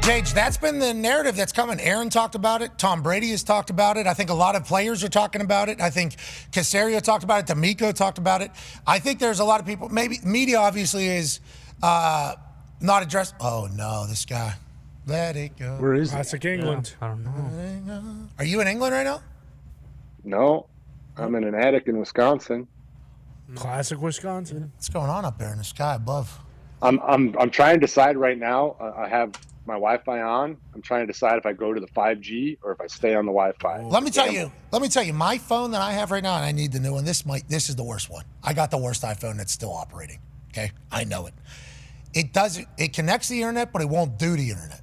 Gage, that's been the narrative that's coming. Aaron talked about it. Tom Brady has talked about it. I think a lot of players are talking about it. I think Caserio talked about it. D'Amico talked about it. I think there's a lot of people. Maybe media obviously is not addressed. Oh, no, this guy. Let it go. Where is Classic England. I don't know. Are you in England right now? No, I'm in an attic in Wisconsin. Classic Wisconsin. What's going on up there in the sky above? I'm trying to decide right now. I have my Wi-Fi on. I'm trying to decide if I go to the 5G or if I stay on the Wi-Fi. Let me tell you, my phone that I have right now, and I need the new one. This is the worst one. I got the worst iPhone that's still operating. Okay, I know it. It connects the internet, but it won't do the internet.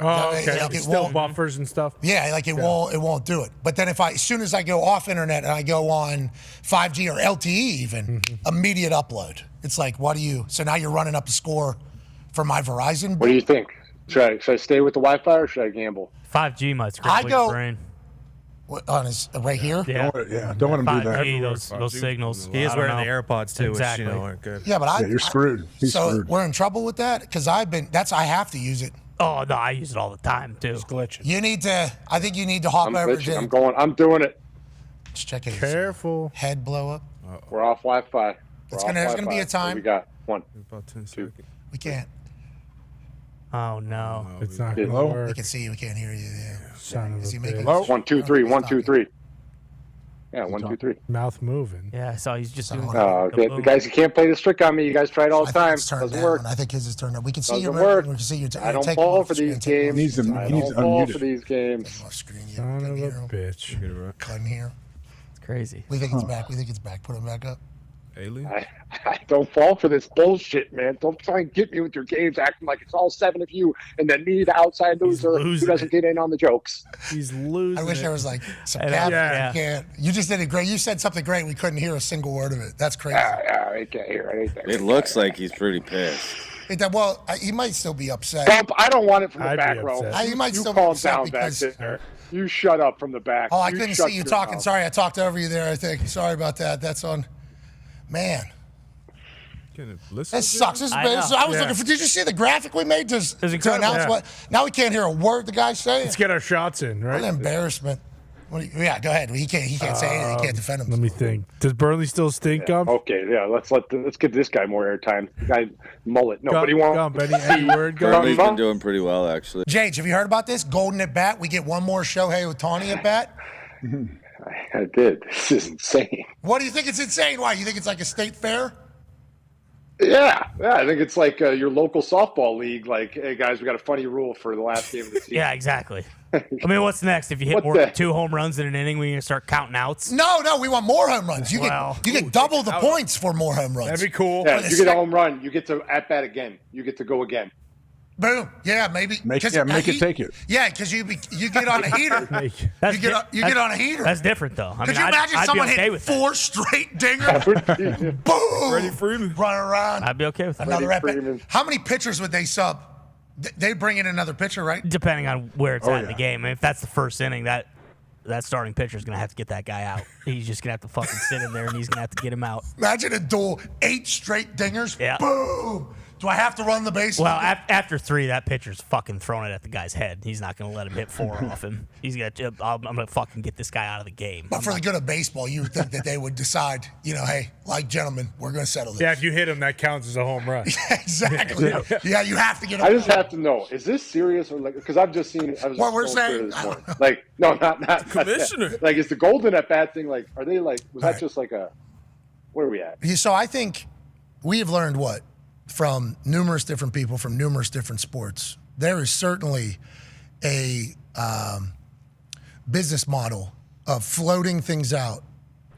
Oh, okay. Like it still buffers and stuff. Yeah, like it won't do it. But then as soon as I go off internet and I go on 5G or LTE even, immediate upload. It's like, so now you're running up the score for my Verizon. What do you think? Should I stay with the Wi-Fi or should I gamble? 5G might scramble your brain. On his right here? Yeah, don't want him to do that. 5G, those signals. He is wearing the AirPods too, exactly. which aren't good. Yeah, but you're screwed. He's screwed. We're in trouble with that because I have to use it. Oh no, I use it all the time too. It's glitching. I think you need to hop over to. I'm doing it. Let's check it. Careful. Head blow up. We're off Wi-Fi. There's gonna be a time. We got one. About 10 seconds. We can't. Oh no. It's not going to work. We can see you. We can't hear you. Yeah. Son of Is a he making? bitch. 1, 2, 3. 1, 2, 3. Yeah, 1, 2, 3. Mouth moving. Yeah, I saw he's just doing. The guys, you can't play this trick on me. You guys try it all the time. Doesn't work. I think his is turned up. We can see you. Doesn't work. We can see you. I don't fall for these games. I don't fall for these games. Son of a bitch. Come here. It's crazy. We think it's back. We think it's back. Put him back up. Alien? I don't fall for this bullshit, man. Don't try and get me with your games acting like it's all 7 of you and then me, the outside loser who doesn't get in on the jokes. He's losing. I wish there was like some Yeah. cap. Yeah. You just did it great. You said something great. We couldn't hear a single word of it. That's crazy. I can't hear anything. It looks like he's pretty pissed. Well, he might still be upset. I don't want it from the I'd back be row. upset. He might You still be calm upset down back because. there. You shut up from the back. Oh, I couldn't see you talking. Mouth. Sorry, I talked over you there, I think. Sorry about that. That's on. Man. That sucks. This is bad. I was looking for. Did you see the graphic we made to announce what? Now we can't hear a word the guy's saying. Let's get our shots in, right? What an embarrassment. Yeah, go ahead. He can't say anything. He can't defend himself. Let me think. Does Burnley still stink, Gump? Okay, yeah. Let's give this guy more airtime. Guy mullet. Nobody Gump, any word, Gump? Burnley's been doing pretty well, actually. Jage, have you heard about this? Golden at bat. We get one more Shohei Ohtani at bat. I did. This is insane. What do you think? It's insane. Why? You think it's like a state fair? Yeah. I think it's like your local softball league. Like, hey guys, we got a funny rule for the last game of the season. Yeah, exactly. I mean, what's next? If you hit 2 home runs in an inning, we're gonna start counting outs. No, we want more home runs. You get double the points for more home runs. That'd be cool. Yeah, you get a home run, you get to at bat again. You get to go again. Boom. Yeah, maybe. Make it take it. Yeah, because you get on a heater. You get on a heater. That's different, though. Could you imagine someone hit 4 straight dingers? Boom. Freddie Freeman. Run around. I'd be okay with that. Another at bat. How many pitchers would they sub? They bring in another pitcher, right? Depending on where it's at in the game. And if that's the first inning, that starting pitcher is going to have to get that guy out. He's just going to have to fucking sit in there, and he's going to have to get him out. Imagine a duel, 8 straight dingers. Yeah. Boom. Do I have to run the bases? Well, after 3, that pitcher's fucking throwing it at the guy's head. He's not going to let him hit 4 off him. He's going to. I'm going to fucking get this guy out of the game. But for the good of baseball, you would think that they would decide, hey, like gentlemen, we're going to settle this. Yeah, if you hit him, that counts as a home run. Yeah, exactly. Yeah, you have to get him. I just have to know, is this serious or because I've just seen it. What we're saying? Like, no, not Commissioner. Like, is the golden at bat thing like? Are they like? Was that just like a? Where are we at? So I think we have learned what from numerous different people from numerous different sports. There is certainly a business model of floating things out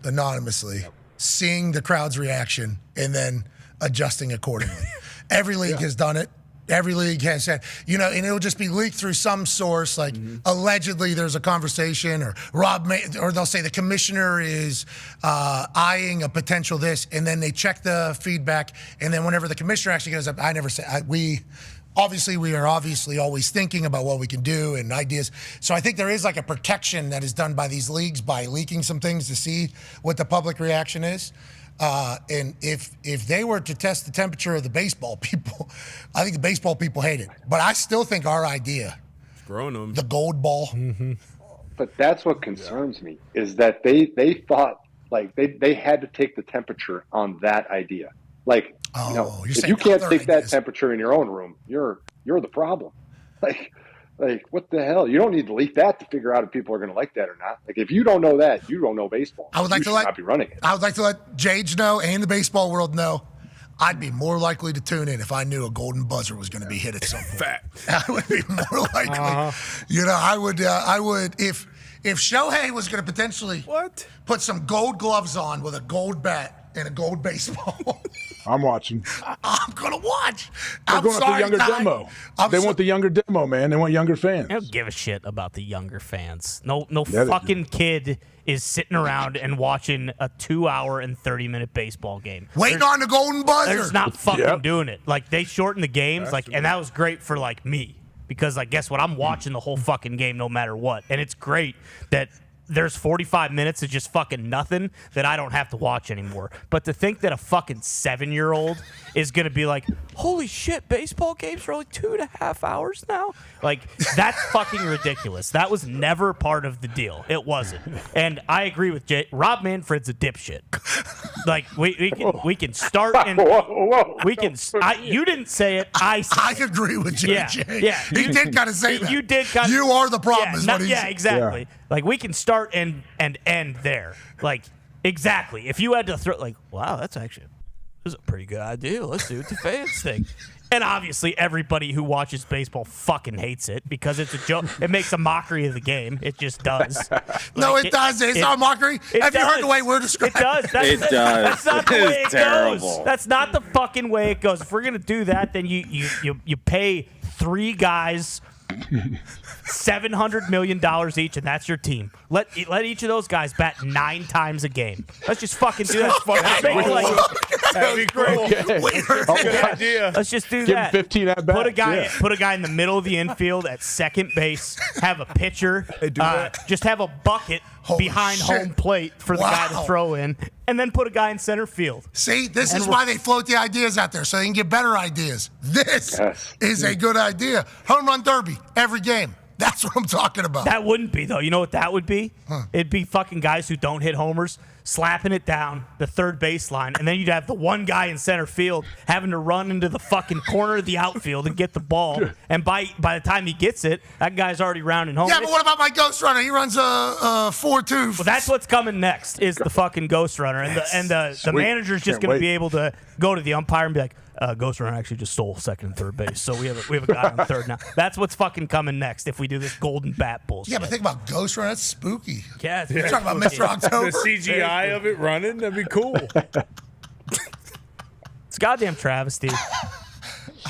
anonymously, seeing the crowd's reaction, and then adjusting accordingly. Every league has done it. Every league has said, and it'll just be leaked through some source, like allegedly there's a conversation, or or they'll say the commissioner is eyeing a potential this, and then they check the feedback, and then whenever the commissioner actually goes up, we are obviously always thinking about what we can do and ideas. So I think there is like a protection that is done by these leagues by leaking some things to see what the public reaction is. And if they were to test the temperature of the baseball people, I think the baseball people hate it. But I still think our idea, growing them, the gold ball. Mm-hmm. But that's what concerns me is that they thought like they had to take the temperature on that idea. Like, if you can't take that temperature in your own room, you're the problem. Like what the hell? You don't need to leak that to figure out if people are going to like that or not. Like if you don't know that, you don't know baseball. I would like to not be running it. I would like to let Jage know and the baseball world know. I'd be more likely to tune in if I knew a golden buzzer was going to be hit at some point. I would be more likely. You know, I would if Shohei was going to potentially put some gold gloves on with a gold bat and a gold baseball. I'm watching. I'm going to watch. They're going after the younger demo. They want the younger demo, man. They want younger fans. I don't give a shit about the younger fans. No fucking kid is sitting around and watching a 2-hour and 30-minute baseball game. Waiting on the golden buzzer. They're just not fucking doing it. Like, they shorten the games, and that was great for, like, me. Because, like, guess what? I'm watching the whole fucking game no matter what. And it's great that there's 45 minutes of just fucking nothing that I don't have to watch anymore. But to think that a fucking 7-year-old is going to be like, holy shit, baseball games are only 2.5 hours now? Like, that's fucking ridiculous. That was never part of the deal. It wasn't. And I agree with Jay. Rob Manfred's a dipshit. Like, we can start and we can. You didn't say it. I said I agree with JJ. Yeah. He did kind of say that. You did kind of. You are the problem. Exactly. Yeah. Like, we can start and end there. Like, exactly. If you had to throw, like, wow, this is a pretty good idea. Let's do what the fans think. And obviously, everybody who watches baseball fucking hates it because it's a joke. It makes a mockery of the game. It just does. No, it does. It's not a mockery. Have you heard the way we're describing it? It does. It does. That's not the way it terrible. goes. That's not the fucking way it goes. If we're going to do that, then you pay 3 guys $700 million each, and that's your team. Let each of those guys bat 9 times a game. Let's just fucking do that. That'd be cool. Good idea. Let's just do Give that. him 15 at bats. Put a guy in the middle of the infield at second base. Have a pitcher. Just have a bucket behind home plate for the guy to throw in, and then put a guy in center field. See, this is why they float the ideas out there, so they can get better ideas. This is a good idea. Home run derby every game. That's what I'm talking about. That wouldn't be, though. You know what that would be? It'd be fucking guys who don't hit homers slapping it down the third baseline, and then you'd have the one guy in center field having to run into the fucking corner of the outfield and get the ball. And by the time he gets it, that guy's already rounding home. Yeah, but what about my ghost runner? He runs a 4-2. Well, that's what's coming next is the fucking ghost runner, and the manager's just going to be able to go to the umpire and be like, Ghost Runner actually just stole second and third base, so we have a guy on third now. That's what's fucking coming next if we do this golden bat bullshit. Yeah, but think about Ghost Runner. That's spooky. Yeah, you're talking about Mr. October. The CGI of it running, that'd be cool. It's a goddamn travesty.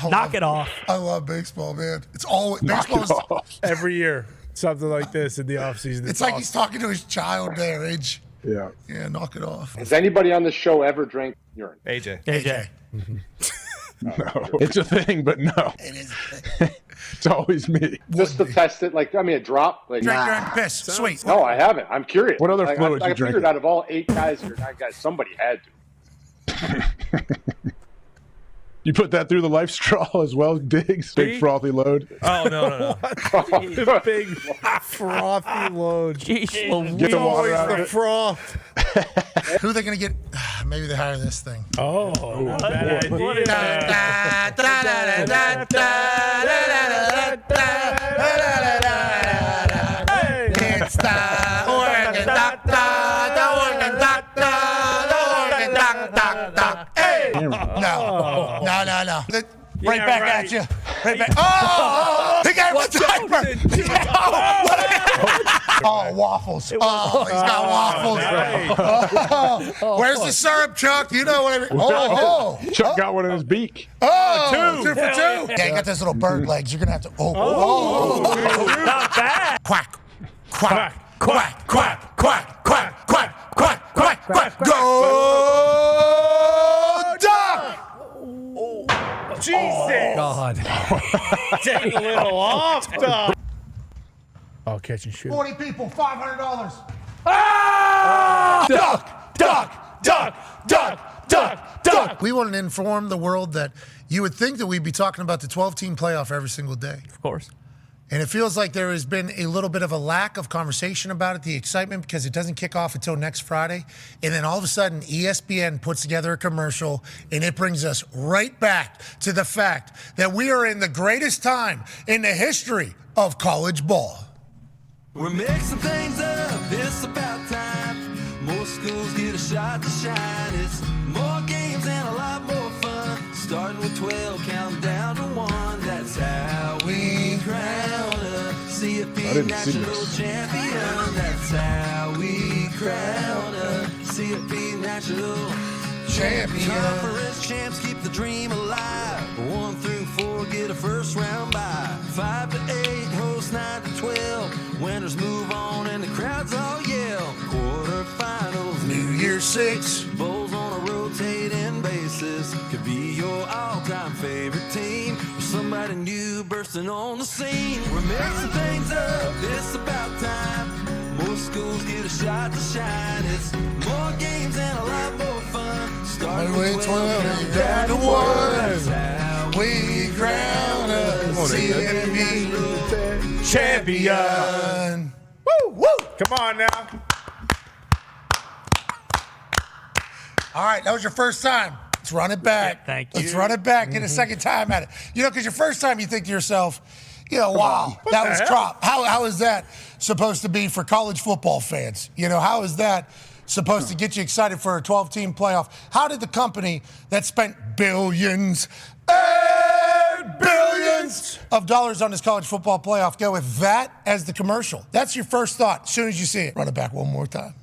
Knock it off. I love baseball, man. It's always baseball. Every year, something like this in the offseason. It's like he's talking to his child their age. Yeah. Yeah, knock it off. Has anybody on the show ever drank urine? AJ. No, it's a thing, but no. It is. It's always me. Just to test it, a drop. Like, Drink your own piss. Sweet. No, I haven't. I'm curious. What other fluids you I drinking? figured out of all 8 guys or 9 guys, somebody had to. You put that through the life straw as well, Diggs? Big frothy load. Oh, no. Big frothy load. Jeez, Get the water out of The it. froth. Who are they going to get? Maybe they hire this thing. Oh, bad It's the organ doctor, the organ doctor, the organ doctor. Hey! No. Right back at you. Right back. Oh! The guy with diaper. Oh, waffles. Oh, he's got waffles. Oh, where's the syrup, Chuck? You know what I mean? Oh. Chuck got one in his beak. Oh, 2 for 2. Yeah, you got those little bird legs. You're going to have to. not bad. Quack. Quack. Quack. Quack. Quack. Quack. Quack. Quack. Quack. Quack. Go, Duck! Jesus. God. Take a little off, Doc. Oh, catch and shoot. 40 people, $500. Ah! Duck! duck. We want to inform the world that you would think that we'd be talking about the 12-team playoff every single day. Of course. And it feels like there has been a little bit of a lack of conversation about it, the excitement, because it doesn't kick off until next Friday. And then all of a sudden, ESPN puts together a commercial, and it brings us right back to the fact that we are in the greatest time in the history of college ball. We're mixing things up, it's about time. More schools get a shot to shine. It's more games and a lot more fun. Starting with 12, counting down to 1. That's how we crown a CFP National Champion. That's how we crown a CFP National Champion. Conference champs keep the dream alive. 1 through 4 get a first round bye. 5 to 8 host 9 to 12. Winners move on and the crowds all yell. Quarterfinals, New Year's 6. Bowls on a rotating basis. Could be your all-time favorite team. Or somebody new bursting on the scene. We're mixing things up, it's about time. More schools get a shot to shine. It's more games and a lot more fun. Starting with 12 and down to 1. We crown a CFP champion. Woo, woo. Come on now. All right, that was your first time. Let's run it back. Yeah, thank you. Let's run it back. Get a second time at it. You know, because your first time you think to yourself, wow, that was crop. How is that supposed to be for college football fans? How is that supposed to get you excited for a 12-team playoff? How did the company that spent billions and billions of dollars on this college football playoff go with that as the commercial? That's your first thought as soon as you see it. Run it back one more time.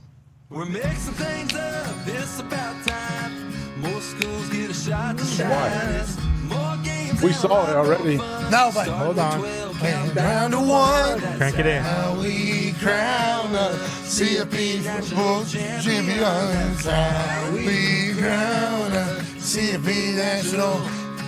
We're mixing things up, it's about time. More schools get a shot to shine. It's more games. We saw it already. No, but Hold on. down to 1. Crank it in. How we crown a CFP football champions. How we crown a CFP national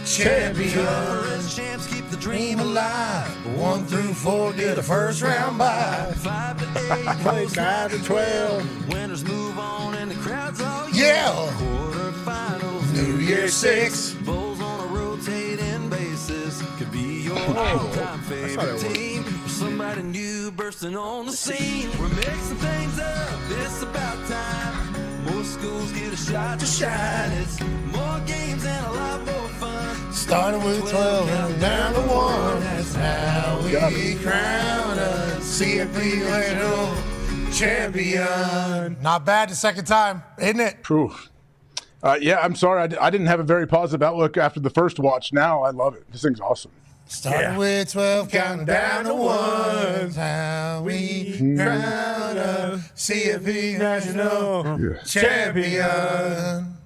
champion. Conference champs keep the dream alive. 1 through 4 get a first round bye. 5 to 8 host 9 to 12. Winners move on and the crowds all yell. Quarterfinals, New Year's 6. Bowls on a rotating basis. Could be your all-time favorite team. Or somebody new bursting on the scene. We're mixing things up, it's about time. More schools get a shot to shine. It's more games and a lot more fun. Starting with 12 and down to 1. That's how we crown a CFP national champion. Not bad the second time, isn't it? True. Yeah, I'm sorry. I didn't have a very positive outlook after the first watch. Now I love it. This thing's awesome. Starting with 12, counting down to 1. How we crown a CFP national champion.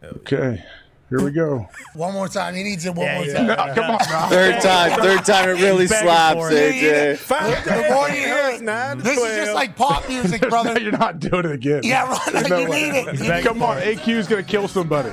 Okay, here we go. One more time. He needs it one more time. No, come on, now. Third time it really slaps, AJ. The more you hear it, this is just like pop music, brother. No, you're not doing it again. Yeah, right. No You way. need it. Come on, AQ's gonna kill somebody.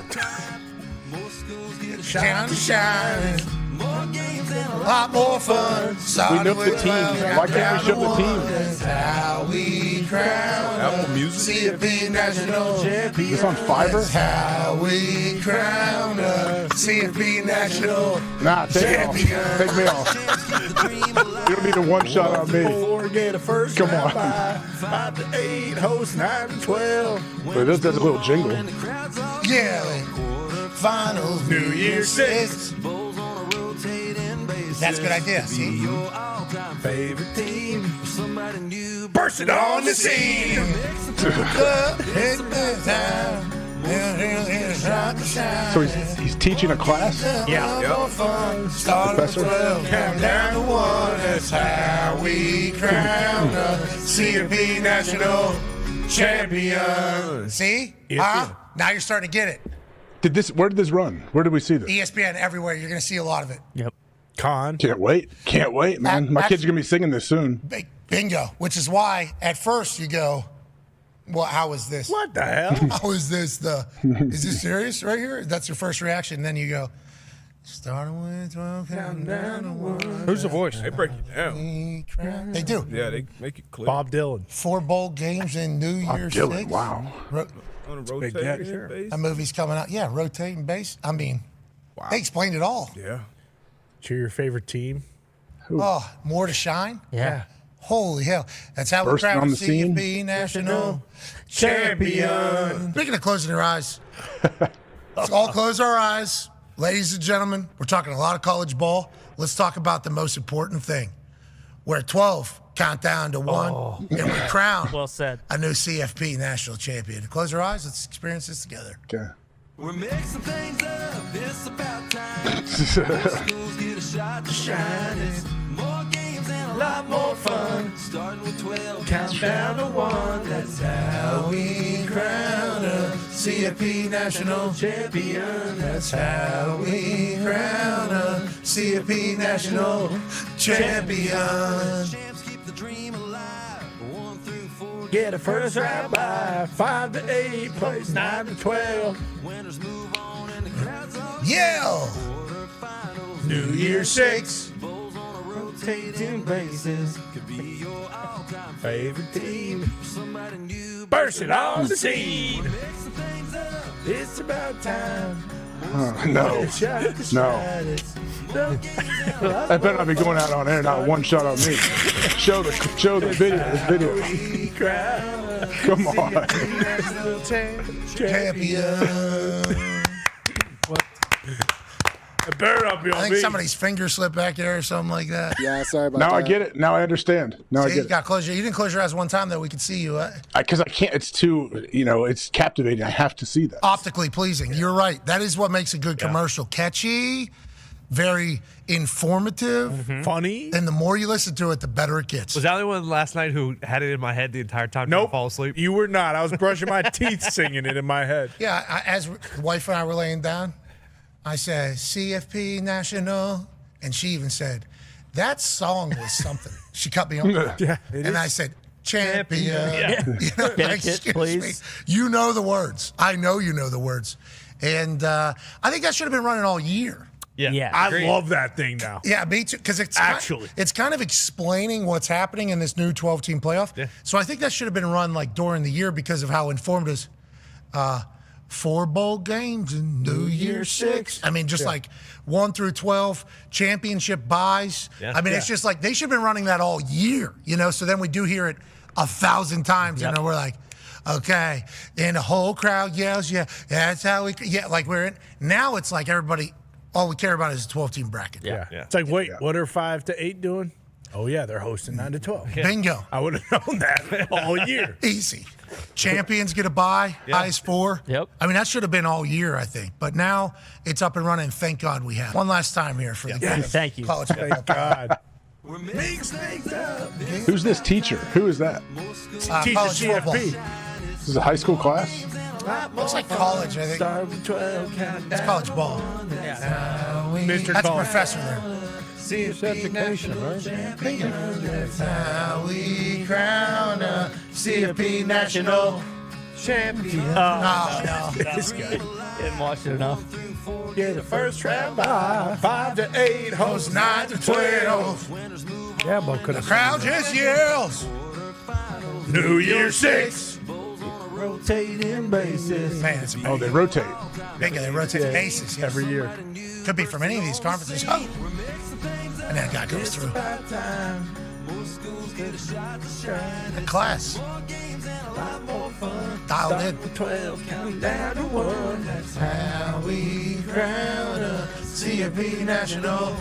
Shine to shine. More games and a A lot more fun. We know the team. Why can't we show the team? That's how we crown Apple Music. CFP national champion. Is this on Fiverr? That's how we crown a CFP national Nah, take me champion. off. Take me off. You don't need a one shot on me. 4 get a first Come round on. bye. 5 to 8 host 9 to 12. But this does a little jingle. Yeah. Finals, New Year's 6. Bowls on a rotating basis. That's a good idea, see? Your all-time favorite team. Somebody new Bursting on the scene. So he's teaching a class? Yeah. Start with 12, count down to 1. That's how we crown a CFP national champion. See? Now you're starting to get it. Where did this run? Where did we see this? ESPN everywhere. You're going to see a lot of it. Yep. Con. Can't wait, man. My kids are gonna be singing this soon. Bingo. Which is why at first you go, well, how is this? What the hell? How is this is this serious right here? That's your first reaction. Then you go, Starting with 12, counting down to 1. Who's the voice? They break it down. They do. Yeah, they make it clear. Bob Dylan. 4 bowl games in New Year's 6. Wow. On a big rotating sure. base. A movie's coming out. Yeah, rotating base. I mean, they explained it all. Yeah. Cheer your favorite team. Oh, more to shine? Yeah. Holy hell. That's how we Bursting crown on the the scene. CFP National Champion. Speaking of closing your eyes, let's all close our eyes. Ladies and gentlemen, we're talking a lot of college ball. Let's talk about the most important thing. We're at 12, count down to 1, and we crown Well said. a new CFP National Champion. Close your eyes. Let's experience this together. Okay. We're mixing things up, it's about time. More schools get a shot to shine. It's more games and a lot more fun. Starting with 12, count down to 1. That's how we crown a CFP National Champion. That's how we crown a CFP National Champion. Champs keep the dream alive. 1 through 4 Get a first round bye. 5 to 8, plays 9 to 12. winners move on and the crowds all Yeah. quarterfinals. New Year's 6. Bowls on a rotating basis. Could be your all-time Favorite team. somebody new. Bursting on the scene. Mixing things up. It's about time. No. No. I better not be going out on air. Not one shot on me. Show the video. This video. Come on. Champion. It better not be on I think me. somebody's finger slipped back there or something like that. Yeah, sorry about Now that. I get it. Now I understand. Now I See, you get it. got close. You didn't close your eyes one time though. We could see you. Because I can't. It's too. It's captivating. I have to see that. Optically pleasing. You're right. That is what makes a good commercial. Catchy, very informative, Funny. and the more you listen to it, the better it gets. Was that the only one last night who had it in my head the entire time? Nope. Trying to fall asleep. You were not. I was brushing my teeth singing it in my head. Yeah, as the wife and I were laying down, I said, CFP National. And she even said, that song was something. She cut me off. Yeah, And I said, champion. You know, Get like, it, excuse please. me. You know the words. I know you know the words. And I think that should have been running all year. Yeah. I agreed. love that thing now. Yeah, me too. Because it's Actually. it's kind of explaining what's happening in this new 12-team playoff. Yeah. So I think that should have been run like during the year because of how informed it is. 4 bowl games in New Year's 6. I mean, just like 1 through 12 championship buys. Yeah. I mean, it's just like they should have been running that all year, you know. So then we do hear it 1,000 times, and then we're like, okay. And the whole crowd yells, yeah, that's how we. Yeah, like we're in. Now it's like everybody. All we care about is the 12-team bracket. Yeah. Yeah. It's like, wait, what are 5 to 8 doing? Oh, yeah, they're hosting 9 to 12. Bingo. I would have known that all year. Easy. Champions get a bye. Highest 4. Yep. I mean, that should have been all year, I think. But now it's up and running. Thank God we have. One last time here for the Thank you. college Thank football. God. We're mixing things up. It's Who's this teacher? Who is that? Teach College the football. CFP. This is a high school class. Looks like college, I think. Start with 12, count It's college ball. Mr. That's a College. professor there. CFP Nation, right? That's how we crown a CFP National Champion. Oh, no. This guy. Didn't watch it enough. Get a first round bye. 5 to 8, host 9 to 12. Yeah, but could have Crowd just yells. New Year's 6. Rotating bases. Man, it's Oh, they rotate. big. They rotate the bases. Yes. Every year. Could be from any of these conferences. Oh. And that guy goes through. The class. Dialed in. 12, count down to 1. That's How we crown a CFP National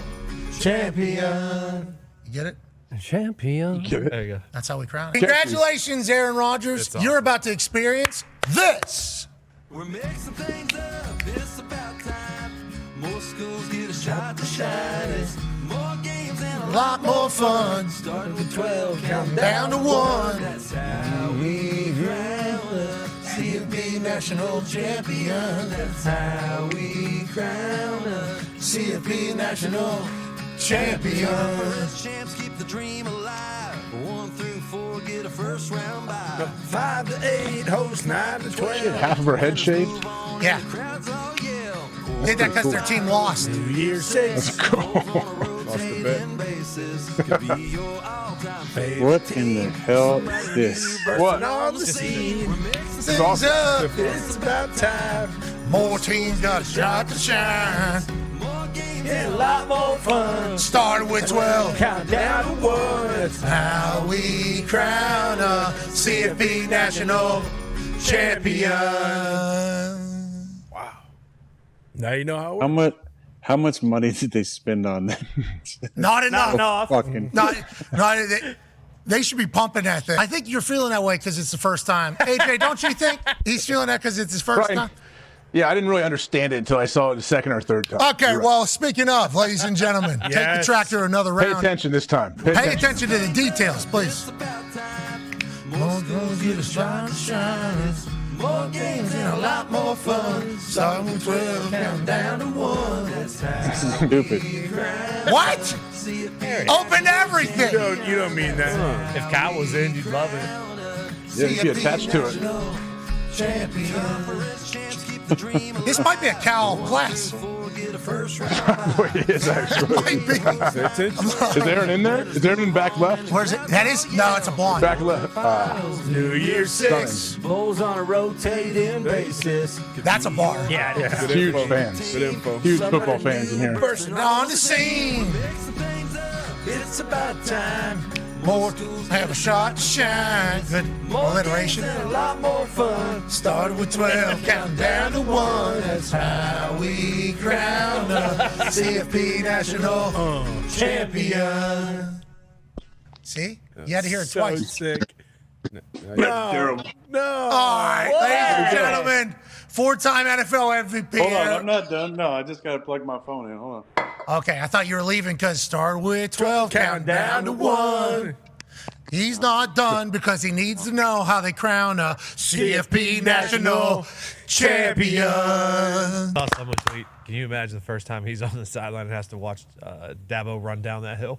Champion. You get it? Champion. Get it? There you go. That's how we crown it. Congratulations, Aaron Rodgers. That's awesome. You're about to experience this. We're mixing things up. It's about time. More schools get a shot to shine. It's more games and A lot more fun. starting with 12, count Down to 1. That's how we crown a CFP National Champion. That's how we crown a CFP National Champion. Champs keep the dream alive. 1 through 4 get a first round bye. 5 to 8, host 9 to 12. Half of her head shaved. Yeah. Crowds all yell. Did that because their team lost. New Year's 6. Let's go. Lost the bet. What in the hell is this? What? On the scene. Things awesome. up. It's about time. More teams got a shot to shine. A lot more fun. Started with 12. Count down to 1. That's How we crown a CFP national champion. Now you know how it works. How much money did they spend on that? Not enough. Fucking. They should be pumping that thing. I think you're feeling that way because it's the first time. AJ, don't you think he's feeling that because it's his first time? Yeah, I didn't really understand it until I saw it the second or third time. Okay, well, speaking of, ladies and gentlemen, take the tractor another Pay round. attention this time. Pay attention to the details, please. More girls get a shot to shine. More games and a lot more fun. Starting with 12, count down to 1. That's how Stupid. What? Open everything. You don't mean that. If Kyle was in, you'd love it. Yeah, you should attach to it. This might be a Cal class. It is actually. Might be. Is Aaron in there? Is Aaron in back left? Where's it? That is? No, it's a blonde. Back left. New Year's 6. Bowls on a rotating basis. That's a bar. Yeah, it is. Huge fans. Good info. Huge football fans in here. Person on the scene. It's about time. More have a shot to shine. Good alliteration. A lot more fun. Started with 12, counting down to 1. That's how we crown a CFP national champion. See? You had to hear it So twice. sick. Terrible. No. All right, ladies and gentlemen, 4-time NFL MVP. Hold on, I'm not done. No, I just got to plug my phone in. Hold on. Okay, I thought you were leaving because start with 12, count down to 1. He's not done because he needs to know how they crown a CFP national champion. Saw someone tweet. Can you imagine the first time he's on the sideline and has to watch Dabo run down that hill?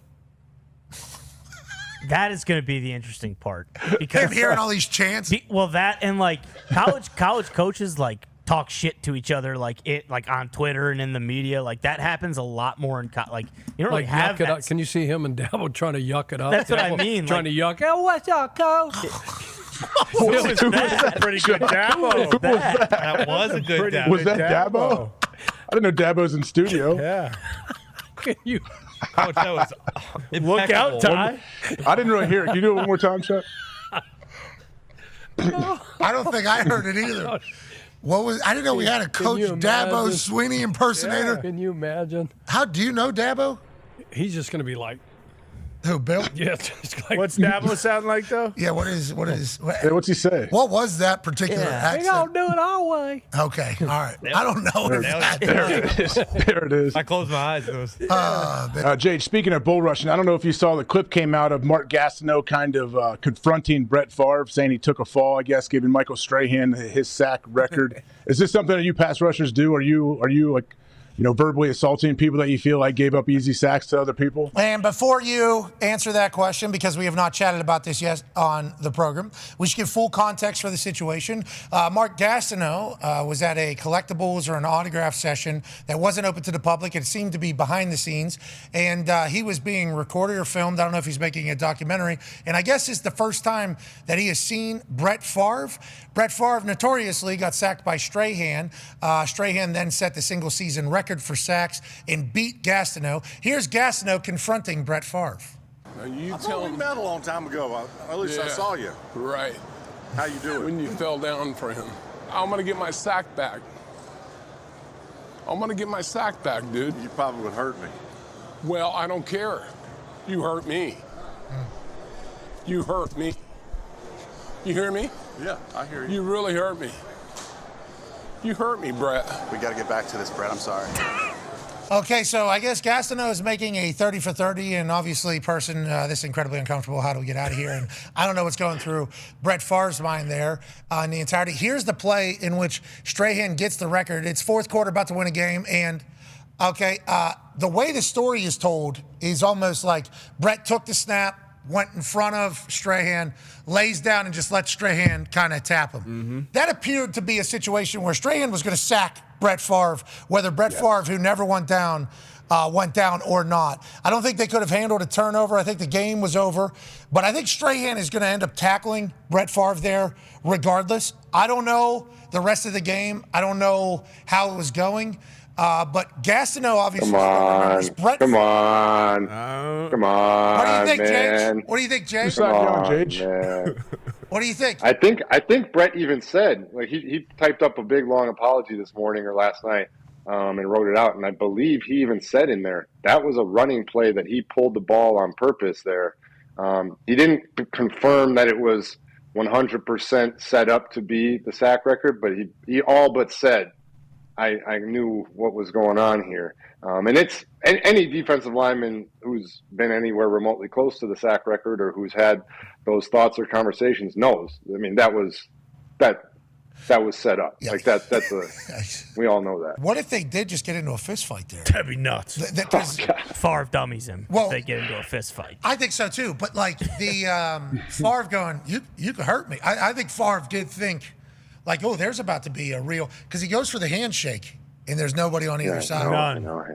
That is going to be the interesting part because Him hearing all these chants. well, that and like college coaches like talk shit to each other like on Twitter and in the media. Like that happens a lot more in like you don't really have yuck it that. up. Can you see him and Dabo trying to yuck it up? That's what I mean. Trying to yuck. Oh, what's up, coach? Pretty good Dabo. That was a good Dabo. Was that Dabo? I didn't know Dabo's in studio. Yeah. Can you? Coach, that was Look out, Ty. I didn't really hear it. Can you do it one more time, Chuck? I don't think I heard it either. What was? I didn't know we had a Coach you Dabo imagine? Sweeney impersonator. Can you imagine? How do you know Dabo? He's just going to be like, Who, Bill? yeah. Just like, What's Dabo sound like, though? Yeah. What Hey, what's he say? What was that particular we accent? don't do it our way. Okay. All right. I don't know. If that, There it is. There it is. I closed my eyes. And it was, Jade, speaking of bull rushing, I don't know if you saw the clip came out of Mark Gastineau kind of confronting Brett Favre, saying he took a fall, I guess, giving Michael Strahan his sack record. Is this something that you pass rushers do? Are you like, verbally assaulting people that you feel like gave up easy sacks to other people? And before you answer that question, because we have not chatted about this yet on the program, we should give full context for the situation. Mark Gastineau was at a collectibles or an autograph session that wasn't open to the public. It seemed to be behind the scenes. And he was being recorded or filmed. I don't know if he's making a documentary. And I guess it's the first time that he has seen Brett Favre. Brett Favre notoriously got sacked by Strahan. Strahan then set the single season record for sacks and beat Gastineau. Here's Gastineau confronting Brett Favre. I thought we met a long time ago. At least I saw you. Right. How you doing? When you fell down for him. I'm going to get my sack back. I'm going to get my sack back, dude. You probably would hurt me. Well, I don't care. You hurt me. You hurt me. You hear me? Yeah, I hear you. You really hurt me. You hurt me, Brett. We got to get back to this, Brett. I'm sorry. Okay, so I guess Gastineau is making a 30 for 30, and obviously, this incredibly uncomfortable. How do we get out of here? And I don't know what's going through Brett Favre's mind there in the entirety. Here's the play in which Strahan gets the record. It's fourth quarter, about to win a game, and the way the story is told is almost like Brett took the snap, went in front of Strahan, lays down and just let Strahan kind of tap him. That appeared to be a situation where Strahan was going to sack Brett Favre, whether Brett Favre, who never went down or not. I don't think they could have handled a turnover. I think the game was over. But I think Strahan is going to end up tackling Brett Favre there regardless. I don't know the rest of the game. I don't know how it was going. But Gastineau obviously. Come on. What do you think, man. Jake? What do you think, Jake? Whose side you on, Jake? What do you think? I think Brett even said, like, he typed up a big long apology this morning or last night and wrote it out. And I believe he even said in there that was a running play that he pulled the ball on purpose there. He didn't confirm that it was 100% set up to be the sack record, but he all but said, I knew what was going on here. And it's any defensive lineman who's been anywhere remotely close to the sack record or who's had those thoughts or conversations knows. I mean, that was set up. Yeah. Like that's we all know that. What if they did just get into a fist fight there? That'd be nuts. Favre dummies him if they get into a fist fight. I think so too. But like the Favre going, you could hurt me. I think Favre did think like, oh, there's about to be a real, because he goes for the handshake and there's nobody on either side.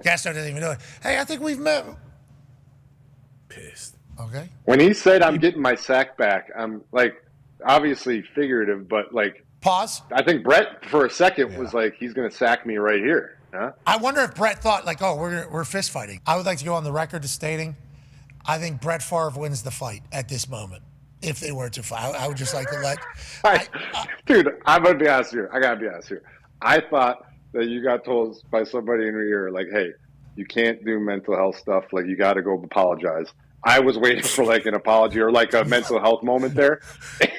Gastineau didn't even do it. Hey, I think we've met. Pissed. Okay. When he said, "I'm getting my sack back," I'm like, obviously figurative, but like. Pause. I think Brett, for a second, was like, he's going to sack me right here. Huh? I wonder if Brett thought, like, oh, we're fist fighting. I would like to go on the record as stating, I think Brett Favre wins the fight at this moment. If they were to fight, I would just like to let. Dude, I'm going to be honest here. I got to be honest here. I thought that you got told by somebody in your ear, like, hey, you can't do mental health stuff. Like, you got to go apologize. I was waiting for like an apology or like a mental health moment there.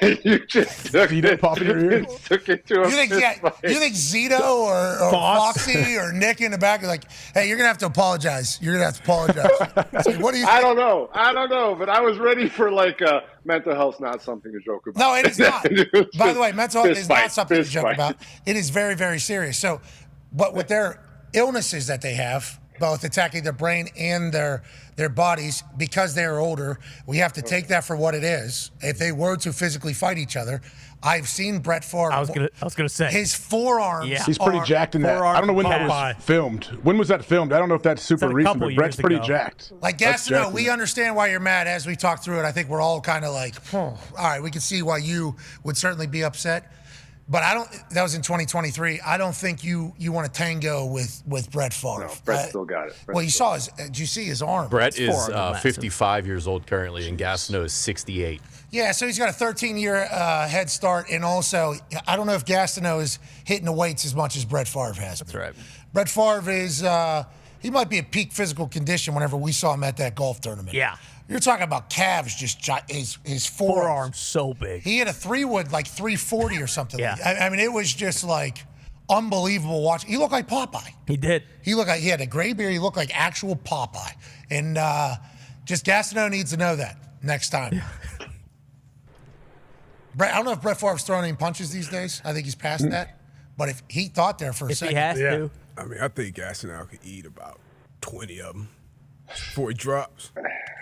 And you just took it, pop in your ear? Took it to a you think Zito or Foxy or Nick in the back are like, hey, you're going to have to apologize. You're going to have to apologize. So what do you think? I don't know. But I was ready for like mental health's not something to joke about. No, it is not. By the way, mental health is not something to joke about. It is very, very serious. So, but with their illnesses that they have, both attacking their brain and their bodies, because they are older, we have to take that for what it is. If they were to physically fight each other, I've seen Brett Favre. I was gonna say his forearms. Yeah. He's pretty jacked in that. I don't know when that was filmed. When was that filmed? I don't know if that's super recent, but Brett's pretty jacked. Like Gastineau, we understand why you're mad. As we talk through it, I think we're all kind of like, all right, we can see why you would certainly be upset. But I don't. That was in 2023. I don't think you want to tango with Brett Favre. No, Brett still got it. Well, you saw his. Did you see his arm? Brett is 55 years old currently, and Gastineau is 68. Yeah, so he's got a 13-year head start, and also I don't know if Gastineau is hitting the weights as much as Brett Favre has. That's right. Brett Favre is. He might be at peak physical condition whenever we saw him at that golf tournament. Yeah. You're talking about calves, just his forearms so big. He had a 3-wood like 340 or something. Yeah. I mean, it was just like unbelievable watching. He looked like Popeye. He did. He looked like he had a gray beard. He looked like actual Popeye. And just Gastineau needs to know that next time. Brett, I don't know if Brett Favre's throwing any punches these days. I think he's past that. But if he thought there for a second. He has to. I mean, I think Gastineau could eat about 20 of them before he drops.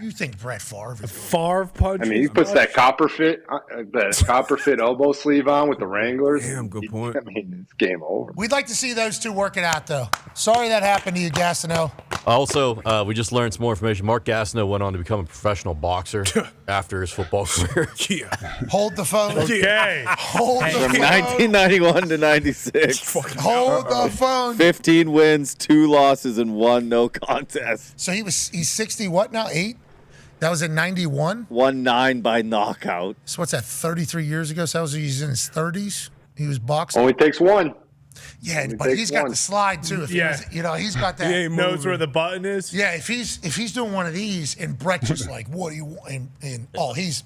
You think Brett Favre is Favre punch? I mean, he puts that copper fit elbow sleeve on with the Wranglers. Damn, good point. I mean, it's game over. We'd like to see those two work it out, though. Sorry that happened to you, Gastineau. Also, we just learned some more information. Mark Gastineau went on to become a professional boxer after his football career. Yeah. Hold the phone. Okay. Hold the From phone. 1991 to 96. Hold the phone. 15 wins, 2 losses, and 1 no contest. So he's 60 what now? 8? That was in 91? 1-9 by knockout. So what's that, 33 years ago? So that was he's in his 30s? He was boxing? Only takes one. Yeah, Only but takes he's got one. the slide, too. If he was, he's got that. He knows where the button is. Yeah, if he's doing one of these and Brett just like, what do you want? And he's...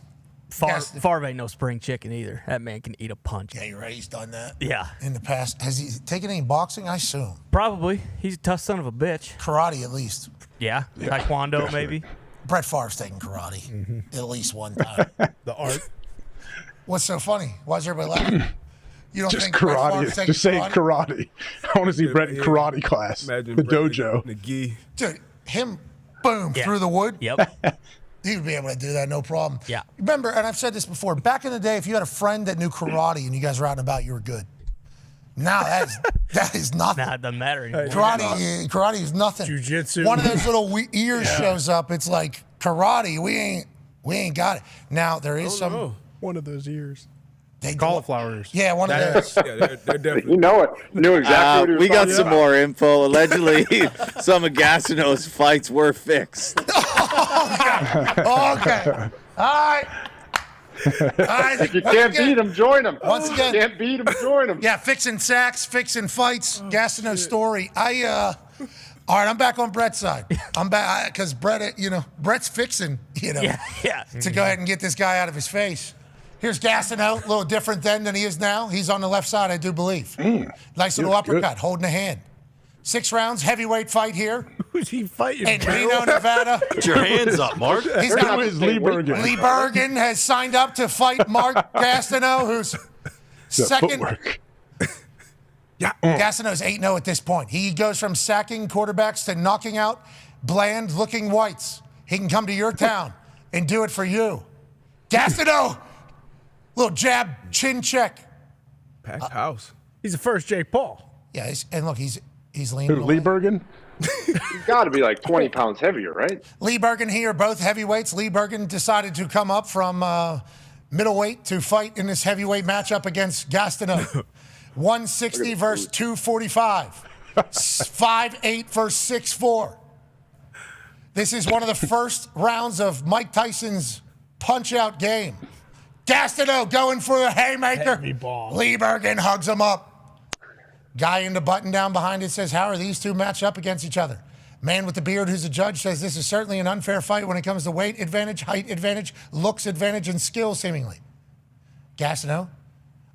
Favre ain't no spring chicken either. That man can eat a punch. Yeah, you're right. He's done that. Yeah. In the past. Has he taken any boxing? I assume. Probably. He's a tough son of a bitch. Karate, at least. Yeah. Taekwondo, maybe. Brett Favre's taking karate at least one time. The art. What's so funny? Why is everybody laughing? You don't Just think Brett Favre's karate. taking Just saying karate? karate. I want to see Brett in karate class. Imagine The Brett dojo. in the gi. Dude, him, boom, through the wood. Yep. He would be able to do that, no problem. Yeah. Remember, and I've said this before, back in the day, if you had a friend that knew karate and you guys were out and about, you were good. Now that is nothing. Nah, it doesn't matter anymore. Karate is nothing. Jiu-jitsu. One of those little ears shows up. It's like karate. We ain't got it. Now there is some. One of those ears. Cauliflower ears. Yeah, one of those. Yeah, they're definitely. You know it. You knew exactly what he was We got talking some about. more info. Allegedly, some of Gastineau's fights were fixed. Okay. All right. If you can't beat him, join him. Once again, you can't beat him, join him. Yeah, fixing sacks, fixing fights. Gastineau's story. All right, I'm back on Brett's side. I'm back because Brett's fixing, Yeah. to go ahead and get this guy out of his face. Here's Gastineau, a little different then than he is now. He's on the left side, I do believe. Nice little uppercut, holding a hand. 6 rounds, heavyweight fight here. Who's he fighting? In Reno, Nevada. Put your hands up, Mark. He's got Lee Bergen. Lee Bergen has signed up to fight Mark Gastineau, who's second. Footwork. Gastineau's 8-0 at this point. He goes from sacking quarterbacks to knocking out bland-looking whites. He can come to your town and do it for you. Gastineau, little jab, chin check. Packed house. He's the first Jake Paul. Yeah, and look, he's leaning Who, away. Lee Bergen? He's got to be like 20 pounds heavier, right? Lee Bergen here, both heavyweights. Lee Bergen decided to come up from middleweight to fight in this heavyweight matchup against Gastineau. 160 versus 245. 5'8 versus 6'4. This is one of the first rounds of Mike Tyson's punch-out game. Gastineau going for the haymaker. Heavy ball. Lee Bergen hugs him up. Guy in the button down behind it says, how are these two matched up against each other? Man with the beard who's a judge says this is certainly an unfair fight when it comes to weight advantage, height advantage, looks advantage, and skill seemingly. Gastineau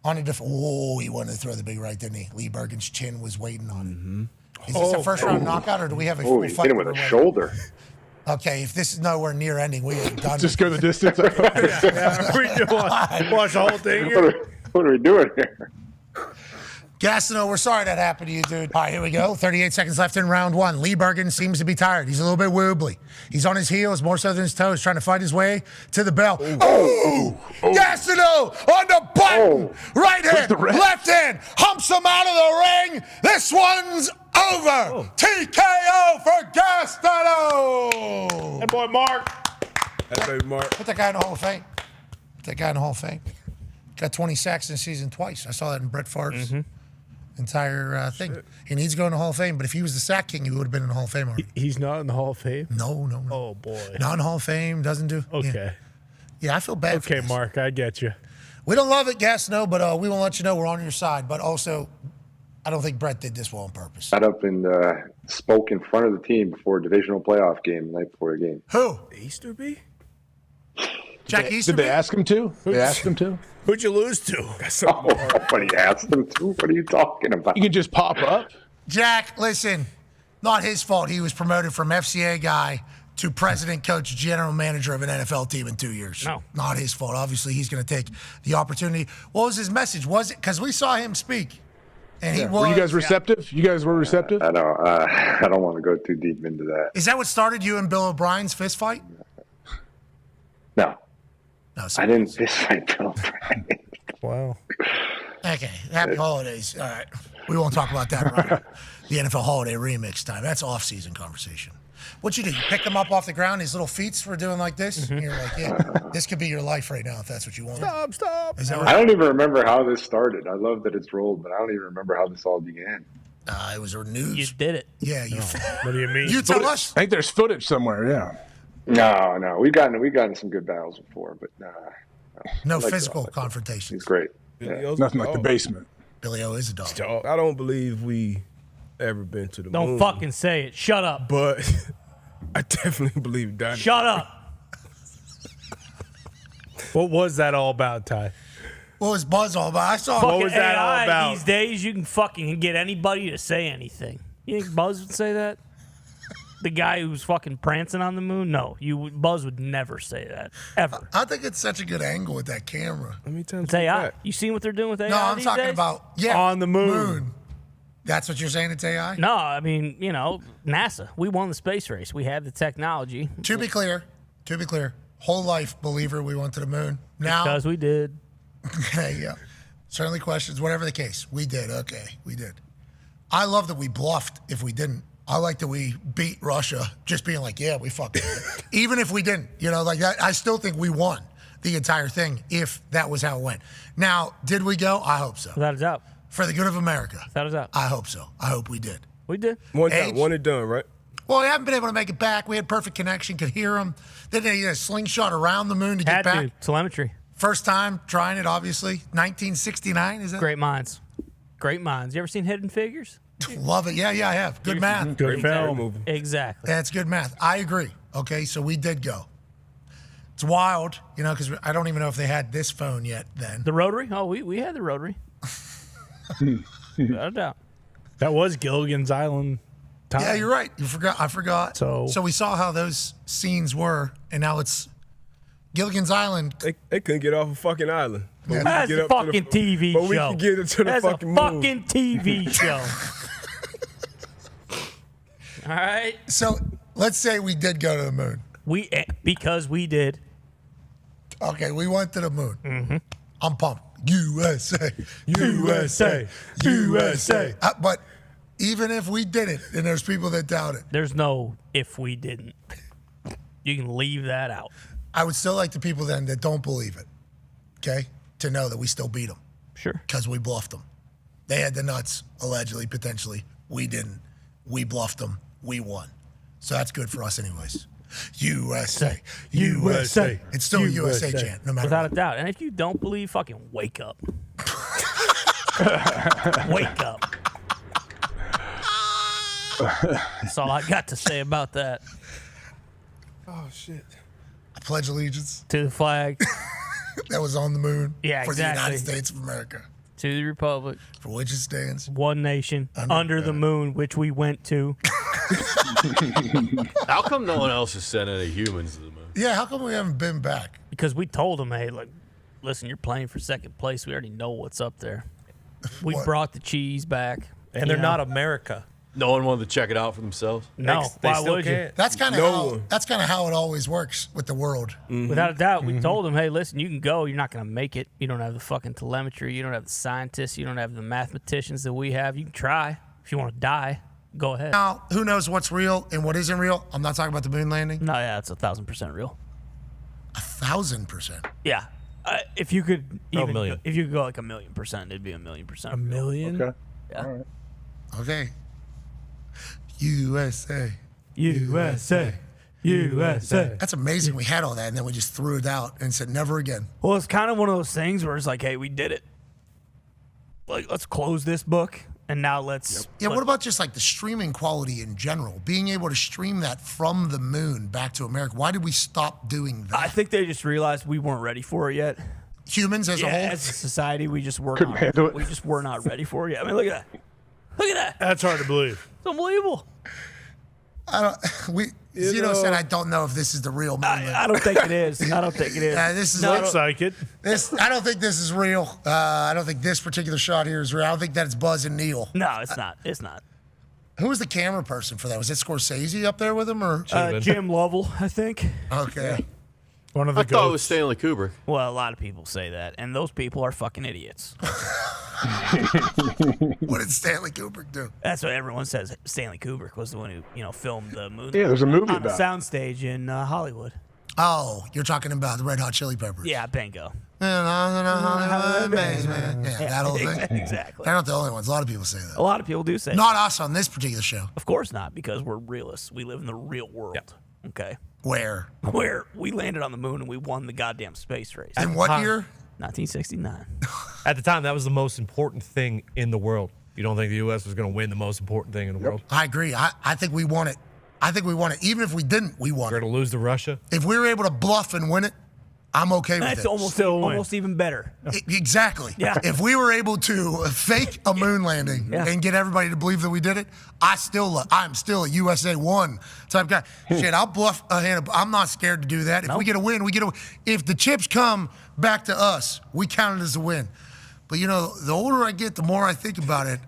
on a different. Oh, he wanted to throw the big right, didn't he? Lee Bergen's chin was waiting on him. Is this a first round knockout or do we have a full He fight? hit him with a shoulder. Okay, if this is nowhere near ending, we are done. Just go the distance. We can watch the whole thing here. What are we doing here? Gastineau, we're sorry that happened to you, dude. All right, here we go. 38 seconds left in round 1. Lee Bergen seems to be tired. He's a little bit wobbly. He's on his heels, more so than his toes, trying to fight his way to the bell. Gastineau on the button. Right hand, left hand, humps him out of the ring. This one's over. TKO for Gastineau. Hey, boy, Mark. That's baby Mark. Put that guy in the Hall of Fame. Got 20 sacks in a season twice. I saw that in Brett Favre's entire thing. He needs to go in the Hall of Fame, but if he was the sack king, he would have been in the Hall of Fame already. He's not in the Hall of Fame? No. Oh, boy. Not in the Hall of Fame, doesn't do. Okay. Yeah, I feel bad for Okay, this. Mark, I get you. We don't love it, Gastineau, but we will let you know we're on your side. But also, I don't think Brett did this well on purpose. Got up and spoke in front of the team before a divisional playoff game the night before the game. Who? Easterby? Jack Easterby? Did they ask him to? They asked him to? Who'd you lose to? Nobody asked them to. What are you talking about? You can just pop up. Jack, listen, not his fault. He was promoted from FCA guy to president, coach, general manager of an NFL team in 2 years. No. Not his fault. Obviously, he's going to take the opportunity. What was his message? Was it because we saw him speak? And he was. Were you guys receptive? You guys were receptive? I don't want to go too deep into that. Is that what started you and Bill O'Brien's fist fight? No. No, I didn't fist fight Bill O'Brien. Wow. Okay, happy holidays. All right. We won't talk about that right the NFL holiday remix time. That's off-season conversation. What'd you do? You picked him up off the ground, his little feet were doing like this? And you're like, yeah, this could be your life right now if that's what you want. Stop. Is that I don't even remember how this started. I love that it's rolled, but I don't even remember how this all began. It was a news. You did it. Yeah, you. What do you mean? You tell us. I think there's footage somewhere, yeah. No, we've gotten some good battles before, but No like physical that. confrontations. He's great. Yeah. Nothing like the basement. Billy O is a dog. I don't believe we ever been to the Don't moon. fucking say it. Shut up. But I definitely believe Dahn. Shut up. What was that all about, Ty? What was Buzz all about? I saw him. Fucking was that all AI about? These days, you can fucking get anybody to say anything. You think Buzz would say that? The guy who's fucking prancing on the moon? No, Buzz would never say that ever. I think it's such a good angle with that camera. Let me tell you It's AI. You seen what they're doing with AI? No, I'm these talking days? about On the moon. That's what you're saying. It's AI. No, I mean, NASA. We won the space race. We have the technology. To be clear, to be clear, whole life believer we went to the moon. Now, Because we did. yeah. Certainly questions, whatever the case. We did. Okay, we did. I love that we bluffed if we didn't. I like that we beat Russia just being like, yeah, we fucking did it. Even if we didn't, like that. I still think we won the entire thing if that was how it went. Now, did we go? I hope so. Without a doubt. For the good of America. Without a doubt. I hope so. I hope we did. We did. One time, one and done, right? Well, we haven't been able to make it back. We had perfect connection, could hear them. Then they had a slingshot around the moon to get back. Telemetry. First time trying it, obviously. 1969, is that? Great minds. Great minds. You ever seen Hidden Figures? Love it. Yeah, I have. Good math. Good film. Exactly. That's good math. I agree. Okay, so we did go. It's wild, because I don't even know if they had this phone yet then. The rotary? Oh, we had the rotary. Without a doubt. That was Gilligan's Island time. Yeah, you're right. I forgot. So we saw how those scenes were, and now it's Gilligan's Island. They couldn't get off a fucking island. Yeah. That's a fucking TV show. But we can get into the fucking moon. That's a fucking TV show. All right. So let's say we did go to the moon. Because we did. Okay, we went to the moon. Mm-hmm. I'm pumped. USA, USA, USA. But even if we did it, and there's people that doubt it. There's no if we didn't. You can leave that out. I would still like the people then that don't believe it, okay, to know that we still beat them. Sure. Because we bluffed them. They had the nuts, allegedly, potentially. We didn't. We bluffed them. We won. So that's good for us anyways. USA, USA. It's still a USA chant, no matter Without what. a doubt. And if you don't believe, fucking wake up. Wake up. That's all I got to say about that. Oh, shit. I pledge allegiance to the flag that was on the moon for the United States of America. To the republic. For which it stands. One nation. Under the moon, which we went to. How come no one else has sent any humans to the moon? Yeah, how come we haven't been back? Because we told them, hey, look, listen, you're playing for second place. We already know what's up there. We brought the cheese back. And they're not America. No one wanted to check it out for themselves? No, why would you? That's kind of how it always works with the world. Mm-hmm. Without a doubt, we told them, hey, listen, you can go. You're not going to make it. You don't have the fucking telemetry. You don't have the scientists. You don't have the mathematicians that we have. You can try. If you want to die, go ahead. Now, who knows what's real and what isn't real? I'm not talking about the moon landing. No, yeah, it's 1,000% real. 1,000%? Yeah. If you could even, million. if you could go like 1,000,000%, it'd be 1,000,000%. A million? Okay. Yeah. All right. Okay. USA. USA. USA. That's amazing. We had all that, and then we just threw it out and said, never again. Well, it's kind of one of those things where it's like, hey, we did it. Like, let's close this book, and now let's... Yeah, what about just like the streaming quality in general? Being able to stream that from the moon back to America. Why did we stop doing that? I think they just realized we weren't ready for it yet. Humans as a whole? As a society, we just were Couldn't handle it. We just were not ready for it yet. I mean, look at that. Look at that. That's hard to believe. It's unbelievable. Zeno said, I don't know if this is the real moon. I don't think it is. I don't think it is. This is Looks like it. I don't think this is real. I don't think this particular shot here is real. I don't think that it's Buzz and Neil. No, it's not. It's not. Who was the camera person for that? Was it Scorsese up there with him, or Jim Lovell, I think. Okay. One of the I thought it was Stanley Kubrick. Well, a lot of people say that, and those people are fucking idiots. What did Stanley Kubrick do? That's what everyone says. Stanley Kubrick was the one who, filmed the movie. Yeah, there's a movie on a about it. soundstage in Hollywood. Oh, you're talking about the Red Hot Chili Peppers. Yeah, bingo. Yeah, that whole thing. Exactly. They're not the only ones. A lot of people say that. A lot of people do say Not us on this particular show. Of course not, because we're realists. We live in the real world. Okay. Where we landed on the moon and we won the goddamn space race. In what year? 1969. At the time, that was the most important thing in the world. You don't think the U.S. was going to win the most important thing in the world? I agree. I think we won it. I think we won it. Even if we didn't, we won We're going to lose to Russia? If we were able to bluff and win it, I'm okay with That's it. almost even better. Exactly. Yeah. If we were able to fake a moon landing and get everybody to believe that we did it, I'm still a USA 1 type guy. Shit, I'll bluff a hand. I'm not scared to do that. If we get a win, we get a. If the chips come back to us, we count it as a win. But, the older I get, the more I think about it.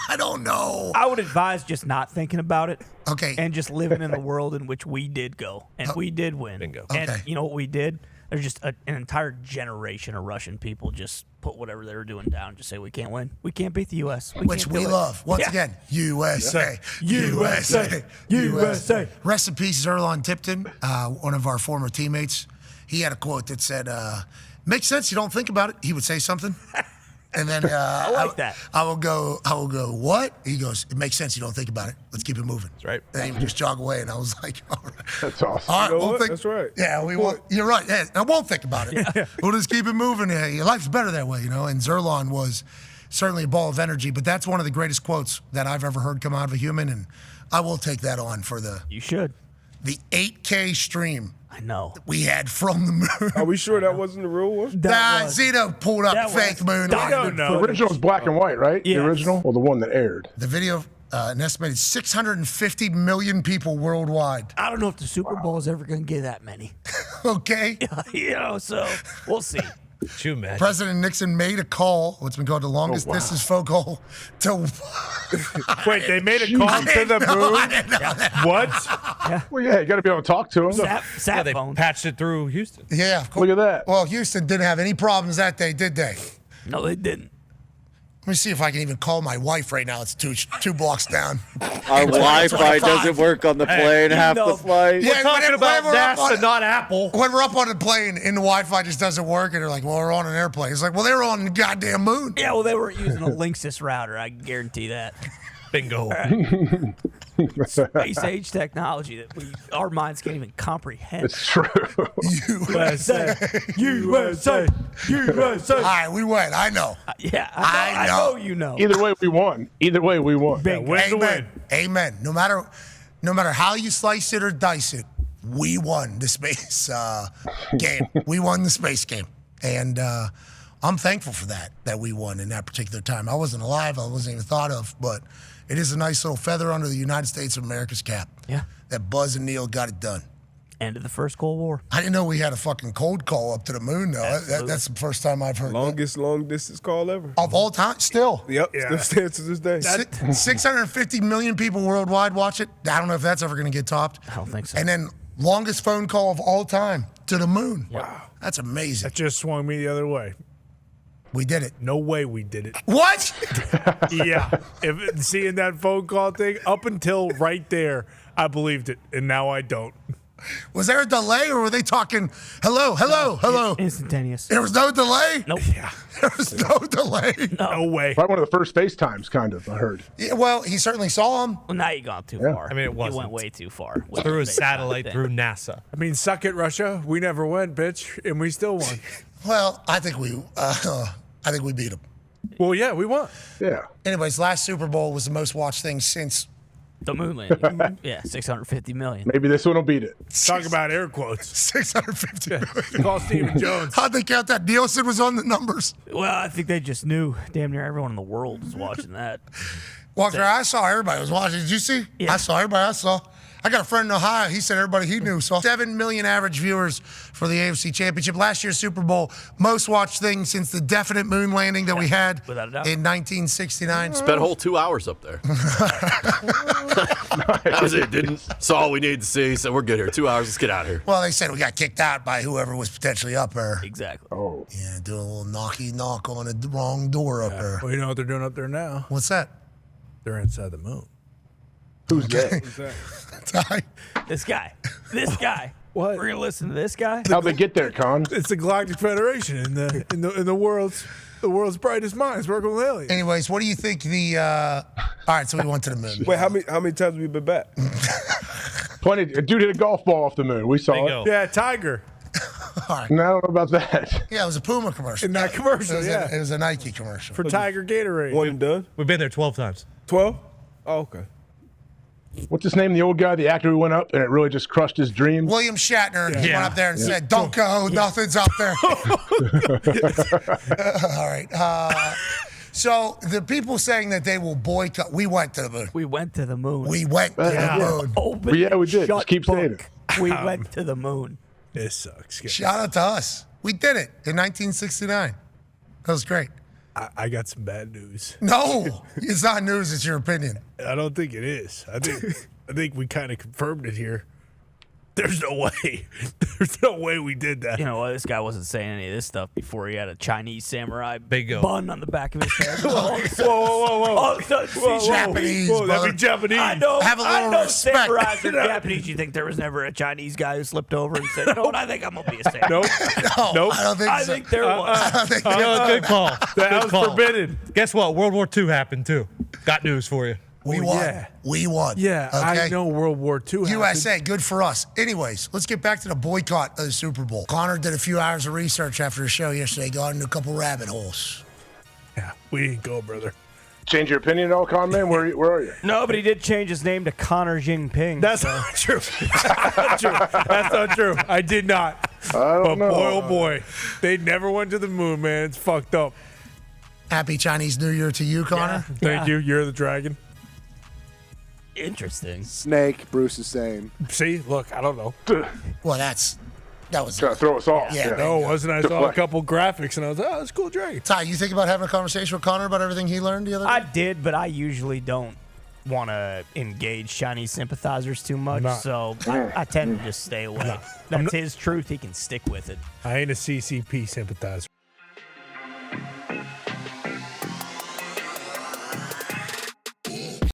I don't know. I would advise just not thinking about it. Okay. And just living in the world in which we did go. And we did win. Bingo. And Okay. you know what we did? There's just an entire generation of Russian people just put whatever they were doing down. Just say, we can't win. We can't beat the U.S. Which we love. Once again, USA. USA. USA. Rest in peace, Zerlon Tipton, one of our former teammates. He had a quote that said, makes sense, you don't think about it. He would say something. And then I like that. I will go, what? He goes, it makes sense, you don't think about it. Let's keep it moving. That's right. And he would just jog away, and I was like, all right. That's awesome. All right, You know we'll what? think, That's right. Yeah, we won't. You're right. Yeah, I won't think about it. We'll just keep it moving. Your life's better that way, And Zerlon was certainly a ball of energy, but that's one of the greatest quotes that I've ever heard come out of a human, and I will take that on for the 8K stream. I know. We had from the moon. Are we sure that wasn't the real one? Zito pulled up fake moon. The original is black and white, right? Yes. The original? Or the one that aired? The video, an estimated 650 million people worldwide. I don't know if the Super Bowl is ever going to get that many. Okay. So we'll see. You imagine? President Nixon made a call, what's been called the longest distance phone call to. Wait, they made a call to the moon? What? Well, yeah, you got to be able to talk to him. Yeah, they patched it through Houston. Yeah, of course. Look at that. Well, Houston didn't have any problems that day, did they? No, they didn't. Let me see if I can even call my wife right now. It's two blocks down. Our Wi-Fi doesn't work on the plane half the flight. Yeah, talking about we're up NASA, on- not Apple. When we're up on the plane and the Wi-Fi just doesn't work, and they're like, well, we're on an airplane. It's like, well, they were on the goddamn moon. Yeah, well, they weren't using a Linksys router. I can guarantee that. Bingo. Space age technology that our minds can't even comprehend. It's true. USA, USA, USA. All right, we win. I know. I know you know. Either way, we won. Amen. Amen. No matter how you slice it or dice it, we won the space game. We won the space game. And I'm thankful for that we won in that particular time. I wasn't alive. I wasn't even thought of, but it is a nice little feather under the United States of America's cap. Yeah. That Buzz and Neil got it done. End of the first Cold War. I didn't know we had a fucking cold call up to the moon, though. That's the first time I've heard Longest long distance call ever. of all time. Still. Yep, still stands to this day. 650 million people worldwide watch it. I don't know if that's ever going to get topped. I don't think so. And then longest phone call of all time to the moon. Wow. That's amazing. That just swung me the other way. We did it. No way we did it. What? Yeah. Seeing that phone call thing, up until right there, I believed it, and now I don't. Was there a delay, or were they talking, hello, hello, hello? Instantaneous. There was no delay? Nope. Yeah. There was no delay. No way. Probably one of the first FaceTimes, kind of, I heard. Yeah, well, he certainly saw him. Well, now you gone too far. I mean, it You wasn't. went way too far. with Through the a FaceTime satellite, thing. through NASA. I mean, suck it, Russia. We never went, bitch, and we still won. Well, I think we beat him. Well, yeah, we won. Yeah. Anyways, last Super Bowl was the most watched thing since. The moon landing. Yeah, 650 million. Maybe this one will beat it. Talk about air quotes. 650 million. Call Stephen Jones. How'd they count that? Nielsen was on the numbers. Well, I think they just knew damn near everyone in the world was watching that. Walker, I saw everybody was watching. Did you see? Yeah. I saw everybody I saw. I got a friend in Ohio. He said everybody he knew saw. 7 million average viewers for the AFC Championship. Last year's Super Bowl, most watched thing since the definite moon landing that we had Without a doubt. in 1969. Spent a whole 2 hours up there. That was it. Saw all we needed to see. So we're good here. 2 hours. Let's get out of here. Well, they said we got kicked out by whoever was potentially up there. Exactly. Oh. Yeah, doing a little knock on the wrong door up there. Well, you know what they're doing up there now? What's that? They're inside the moon. Who's that? Ty? This guy. What? We're gonna listen to this guy. How'd they get there, Con? It's the Galactic Federation in the world's brightest minds working with aliens. Anyways, what do you think the? All right, so we went to the moon. Wait, how many times have we been back? Plenty. A dude hit a golf ball off the moon. We saw Bingo. it. Yeah, Tiger. All right. No, I don't know about that. Yeah, it was a Puma commercial. In that commercial, it was a Nike commercial. For Tiger Gatorade. One and done? We've been there 12 times. 12? Oh, okay. What's his name? The old guy, the actor who went up, and it really just crushed his dreams. William Shatner Yeah. went up there and said, "Don't go, nothing's up there." All right. So the people saying that they will boycott, we went to the moon. We went to the moon. We went to the moon. Open Yeah, we did. shut Just keep saying book. We went to the moon. This sucks. Shout out to us. We did it in 1969. That was great. I got some bad news. No, it's not news. It's your opinion. I don't think it is. I think we kind of confirmed it here. There's no way. There's no way we did that. You know what? This guy wasn't saying any of this stuff before he had a Chinese samurai Bingo. bun on the back of his head. Whoa. Japanese, Whoa, that'd brother. be Japanese. I know. Have a I little know respect. samurais are Japanese. You think there was never a Chinese guy who slipped over and said, "You know what? I think I'm gonna be a samurai." Nope. No, I don't think I so. think there was. I don't think Good call. That was forbidden. Guess what? World War II happened too. Got news for you. we Oh, won. yeah. We won. Yeah, Okay? I know World War II. USA, good for us. Anyways, let's get back to the boycott of the Super Bowl. Connor did a few hours of research after the show yesterday, got into a couple rabbit holes. Yeah, we didn't go, brother. Change your opinion at all, Con Man? Where are you? No, but he did change his name to Connor Jinping. That's not true. That's not true. That's not true. I did not. I don't know. Boy, oh boy, they never went to the moon, man. It's fucked up. Happy Chinese New Year to you, Connor. Thank you. You're the dragon. Interesting. Snake, Bruce is saying. See, look, I don't know. Well, that was Trying to throw us off. Yeah. No, wasn't I? Saw a couple graphics and I was like, oh, that's a cool dragon. Ty, you think about having a conversation with Connor about everything he learned the other day? I did, but I usually don't want to engage Chinese sympathizers too much, Nah. so I tend to just stay away. That's his truth. He can stick with it. I ain't a CCP sympathizer.